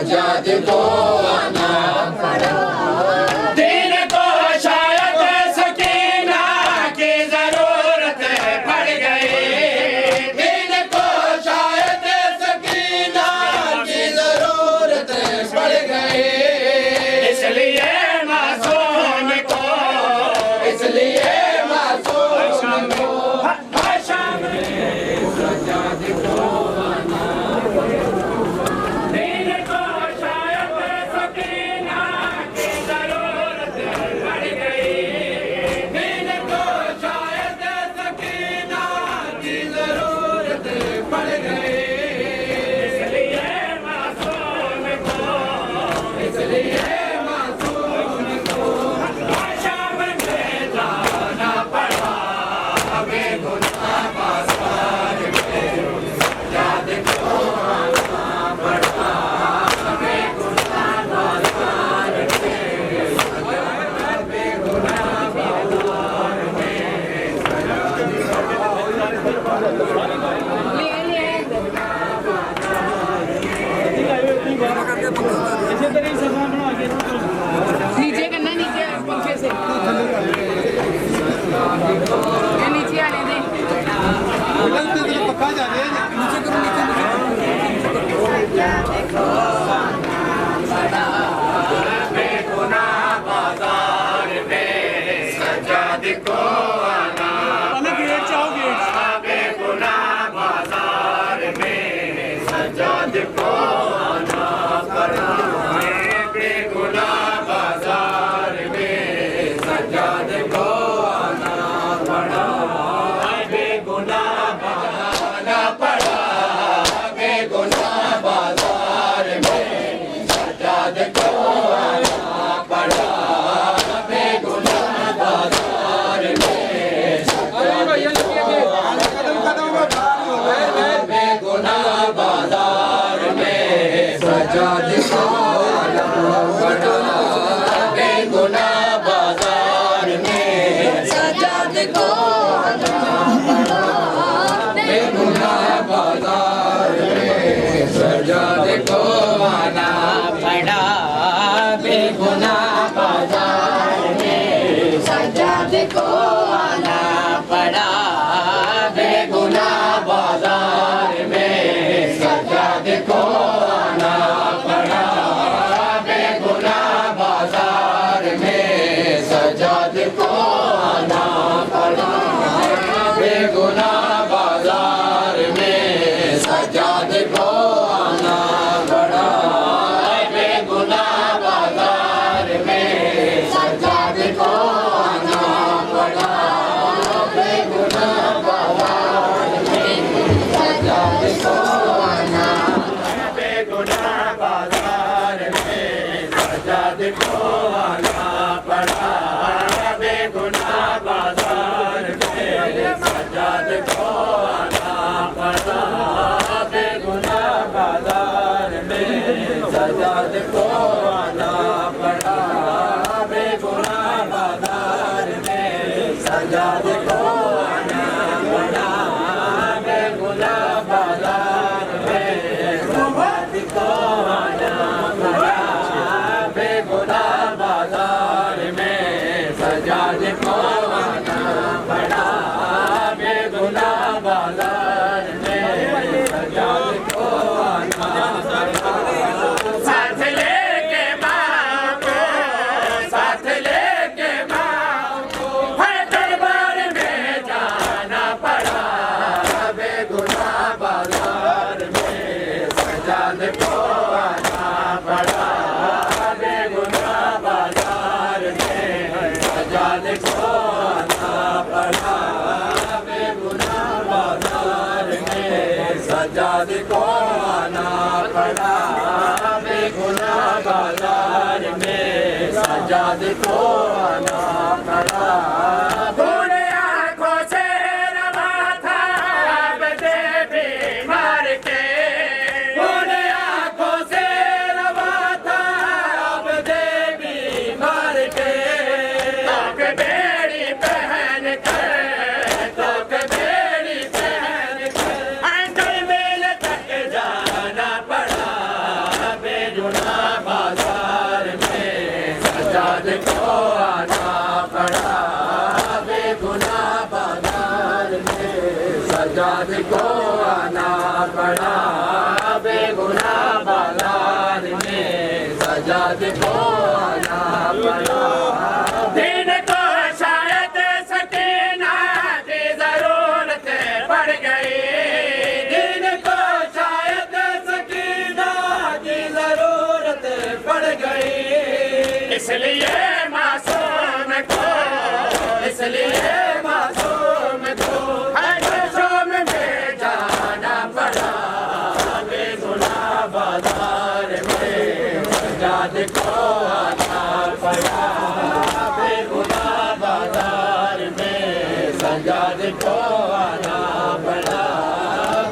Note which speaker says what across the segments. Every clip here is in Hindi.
Speaker 1: सजाद को आना पड़ा। दिन को शायद सकीना की जरूरत पड़ गई, दिन को शायद सकीना की जरूरत पड़ गई। इसलिए मासूम को, इसलिए मासूम को शाम में सजाद को आना पड़ा। दिन को शायद सकीना की जरूरत पड़ गई, दिन को शायद सकीना की जरूरत पड़ गई। इसलिए मासूम को, इसलिए मासूम को शाम में जाना पड़ा। बेगुनाह बाज़ार में सजाद को आना पड़ा। बेगुनाह बाज़ार में सजाद, बेगुनाह बाज़ार में
Speaker 2: नीचे करना, नीचे पंखे से ये नीचे आने दे।
Speaker 3: पक्का जा रहे हैं नीचे करो,
Speaker 1: बेगुनाह बाज़ार में सजाद को आना पड़ा। बेगुनाह बाज़ार में सजाद को आना पड़ा। बेगुनाह बाज़ार में सजाद को आना पड़ा। बेगुनाह आना पड़ा। बेगुनाह बाज़ार में सजाद को आना पड़ा। बेगुनाह बाज़ार में सजाद को बेगुनाह बाज़ार में सजाद को आना पड़ा। बेगुनाह बाज़ार में सजाद को आना पड़ा। बेगुनाह बाज़ार में सजाद को आना पड़ा। बेगुनाह बाज़ार में सजाद को आना पड़ा। बेगुनाह बाज़ार में सजाद को आना पड़ा। बेगुनाह बाज़ार में सजाद को आना पड़ा। बेगुनाह बाज़ार में सजाद को आना पड़ा। बेगुनाह बाज़ार में सजाद को आना पड़ा। बेगुनाह बाज़ार में सजाद को आना। बेगुनाह बाज़ार में सजाद को आना पड़ा। बेगुनाह बाज़ार में सजाद को आना पड़ा। बेगुनाह बाज़ार में सजाद को आना पड़ा। बेगुनाह बाज़ार में सजाद को आना पड़ा। बेगुनाह बाज़ार में सजाद को आना पड़ा। बेगुनाह बाज़ार में सजाद को आना पड़ा। बेगुनाह बाज़ार में सजाद को आना पड़ा। साथ लेके माँ को, साथ लेके माँ को हर दरबार में जाना पड़ा। बेगुनाह बाज़ार में सजाद को आना पड़ा। बेगुनाह बाज़ार में सजाद को आना पड़ा। बेगुनाह बाज़ार में सजाद को आना पड़ा। बेगुनाह बाज़ार में सजाद को आना पड़ा। बूढ़े आँखों से रवा था अब दे बीमार के। बूढ़े आँखों से रवा था अब दे बीमार के। तोक बेड़ी पहन कर, तोक बेड़ी पहन कर अंडर मेल तक जाना पड़ा। बेगुनाह सजाद को आना पड़ा। दिन को शायद सकीना की जरूरत पड़ गई, दिन को शायद सकीना की जरूरत पड़ गई। इसलिए मासूम को, इसलिए मासूम को शाम में जाना पड़ा। बेगुनाह बाजार में सजाद को आना पड़ा, बेगुनाह बाजार में सजाद को आना पड़ा,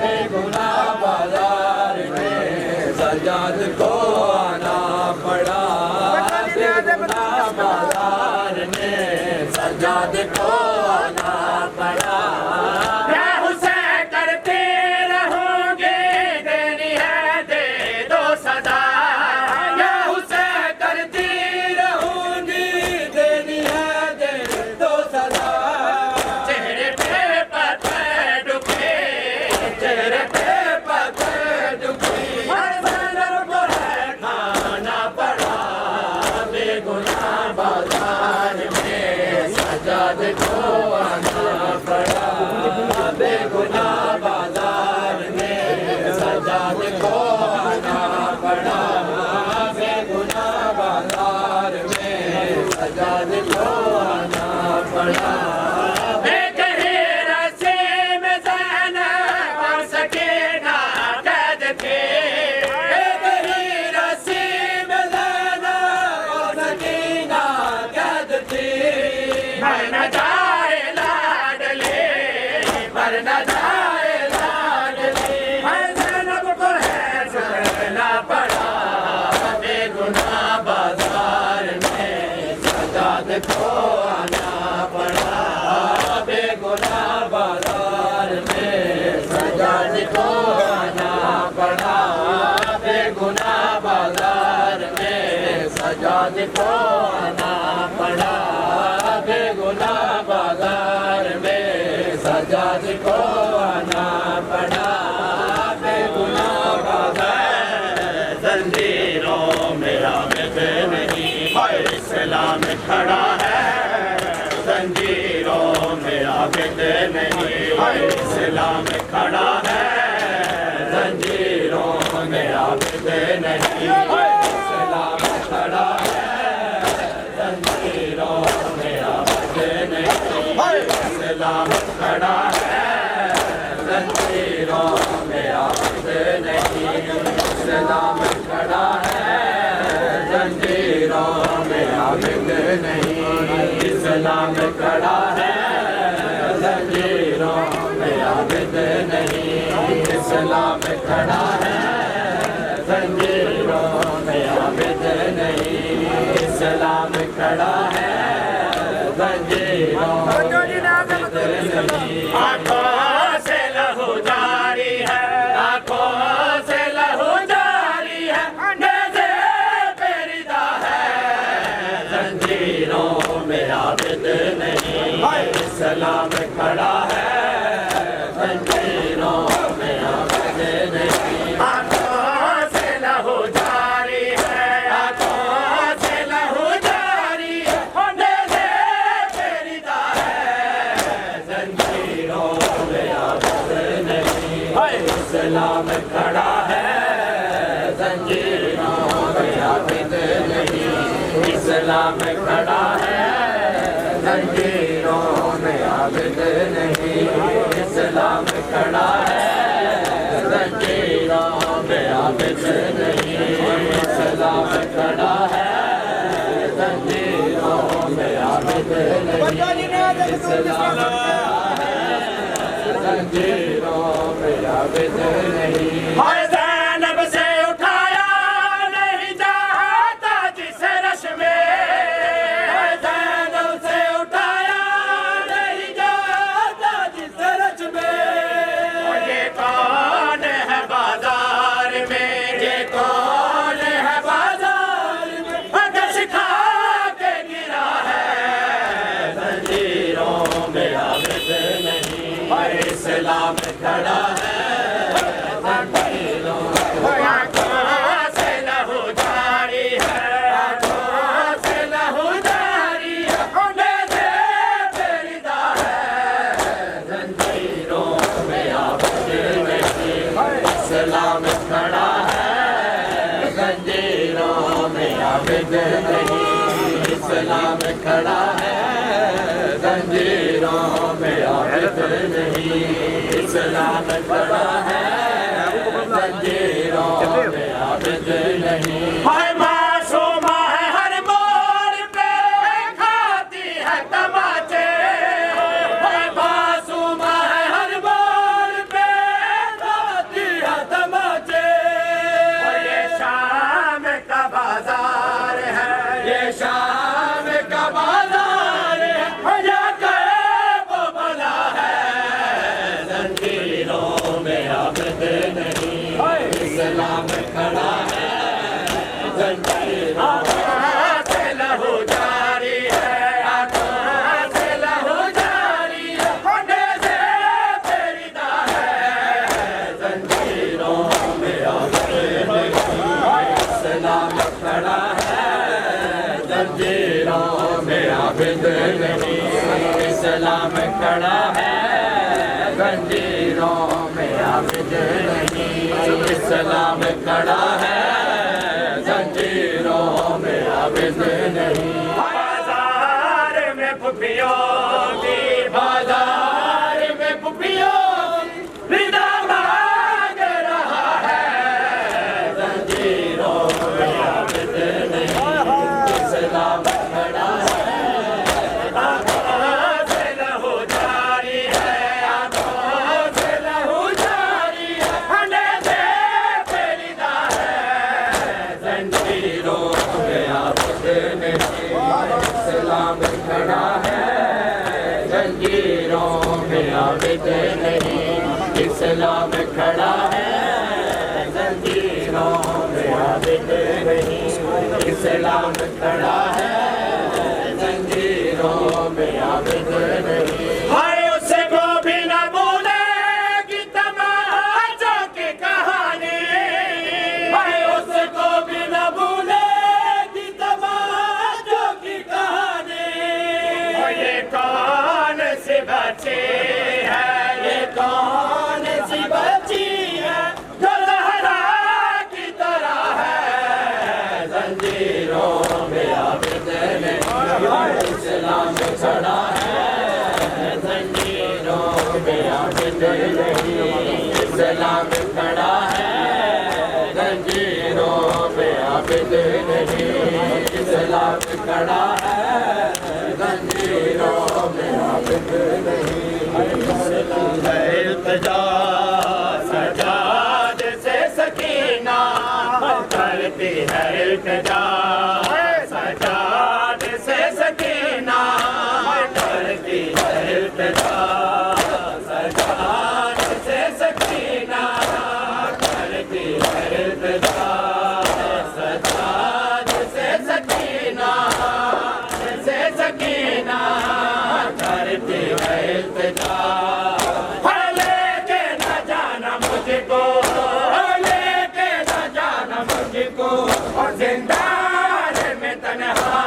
Speaker 1: बेगुनाह बाजार में सजाद को आना पड़ा, बेगुनाह बाजार में सजाद को आना पड़ा। मैं उसे करती रहूंगी, देनी है दे दो सदा, मैं उसे करती रहूंगी, देनी है दे दो सदा। चेहरे पे पत्थर डुबे, चेहरे पे पत्थर डुबे, हर सनम को है खाना पड़ा। बेगुनाह बाजार में सजाद को आना पड़ा, बेगुनाह बाजार में सजाद को आना पड़ा, बेगुनाह बाजार में सजाद को आना पड़ा। एक ही रस्सी में ज़ैनब और सकीना कैद थे, एक ही रस्सी में ज़ैनब और सकीना कैद थी। मर न जाए लाडली, मर न जाए लाडली, हर ज़ैनब को है झुकना पड़ा। बेगुनाह बाजार में सजाद को आना पड़ा, बेगुनाह बाजार में सजाद को आना पड़ा, बेगुनाह बाजार में सजाद को आना पड़ा, बेगुनाह बाजार में सजाद को आना पड़ा, बेगुनाह बाजार। जंजीरों में आबिद नहीं, इस्लाम खड़ा है, जंजीरों में आबिद नहीं, इस्लाम खड़ा है, जंजीरों में आबिद नहीं, इस्लाम खड़ा है, जंजीरों में आबिद नहीं, इस्लाम खड़ा है, जंजीरों में आबिद नहीं, इस्लाम खड़ा है, जंजीरों में आबिद नहीं, इस्लाम खड़ा है, जंजीरों में आबिद नहीं, इस्लाम खड़ा है, जंजीरों में आबिद नहीं, इस्लाम खड़ा है, जंजीरों में आबिद नहीं। आंखों से लहू जारी है, आंखों से लहू जारी है, नेज़े पे रिदा है, जंजीरों में आबिद नहीं, इस्लाम खड़ा है, जंजीरों में आबिद नहीं। आंखों से लहू जारी है, आंखों से लहू जारी है, नेज़े पे रिदा है, जंजीरों में आबिद नहीं, इस्लाम खड़ा है, जंजीरों में आबिद नहीं, इस्लाम खड़ा है, जंजीरों में आबिद नहीं, इस्लाम खड़ा है, जंजीरों में आबिद नहीं, इस्लाम खड़ा है, जंजीरों में आबिद नहीं, इस्लाम खड़ा है, जंजीरों में आबिद नहीं। हर ज़ैनब से उठाया नहीं जाता जिस रश में, हर ज़ैनब से उठाया नहीं जाता जिस रश में। ये कौन है बाजार में, ये कौन है बाजार में, अगर सिखा के गिरा है, जंजीरों में आबिद नहीं, इस्लाम खड़ा है, जंजीरों में आबिद नहीं, इस्लाम खड़ा है जंजीरों में आबिद नहीं, इस्लाम खड़ा है जंजीरों में आबिद नहीं। हाय मासूमा है हर मोड़ पे खाती है तमाचे, हाय मासूमा है हर मोड़ पे खाती है तमाचे। ये शाम का बाजार है, ये शाम का बाजार है, या वो भला है जंजीरों में आबिद नहीं, इस्लाम खड़ा है जंजीरों से लहू जारी है, आंखों से लहू जारी है, होने से तेरी दा है जंजीरों में आबिद नहीं, इस्लाम खड़ा है जंजीरों में आबिद नहीं, इस्लाम खड़ा है जंजीरों में आबिद नहीं, इस्लाम खड़ा है जंजीरों में आबिद नहीं। बाजार में पुपियों की, बाजार में पुपियों की रिदा मांग रहा है जंजीरों में आबिद नहीं, इस्लाम खड़ा है, आंखों से लहू जारी है, आंखों से लहू जारी है, होने से तेरी दा है जंजीरों में आबिद नहीं, इस्लाम खड़ा है जंजीरों में आबिद नहीं, इस्लाम खड़ा है जंजीरों में आबिद नहीं, इस्लाम खड़ा है जंजीरों में आबिद नहीं। हाय उसको भी न भूलेगी तमाचा की कहानी, हाय उसको भी न भूलेगी तमाचा की कहानी। ये कौन सी बच्ची है, ये कौन सी बच्ची है जो लहरा की तरह है जंजीरों में आबिद नहीं, इस्लाम खड़ा है जंजीरों में आबिद नहीं, इस्लाम खड़ा है जंजीरों में आबिद नहीं, इस्लाम खड़ा है जंजीरों में आबिद नहीं। इल्तिजा सजाद से सकीना करती है, इल्तिजा सजाद से सकीना करती है, इल्तिजा सजाद से सकीना करती है, इल्तिजा सजाद से सकीना करती है, इल्तिजा लेके न जाना मुझको, लेके न जाना मुझको और जिंदान में तन्हा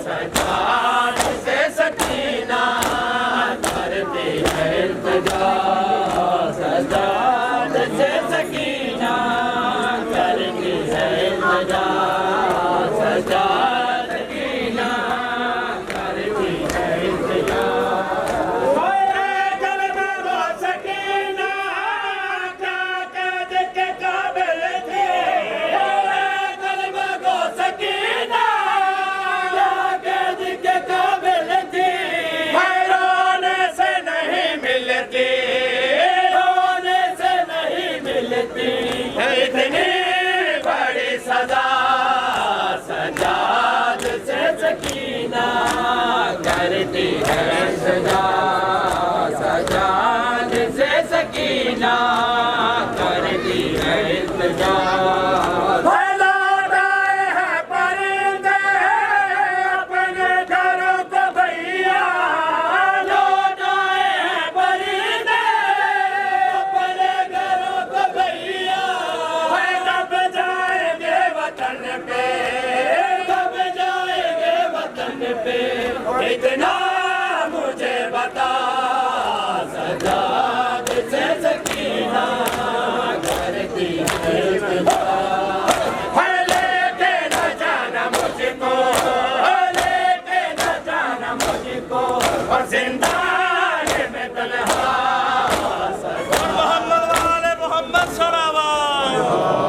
Speaker 1: सजाद से सकीना करती है, इल्तिजा सजाद से सकीना करती है, इल्तिजा सजाद सकीना करती है, इल्तिजा। इतनी बड़ी सजा सजाद से सकीना करती है, सजा सजाद से सकीना करती है, इल्तिजा। अपने घरों को भैया लौटाए हैं परिंदे, अपने घरों को भैया कब जाएंगे वतन पे, कब जाएंगे वतन पे, इतना मुझे बता सजाद से सकीना करती है, इल्तिजा। को और जिंदा ये मैं तन्हा
Speaker 3: मोहम्मद वाले मोहम्मद सलावत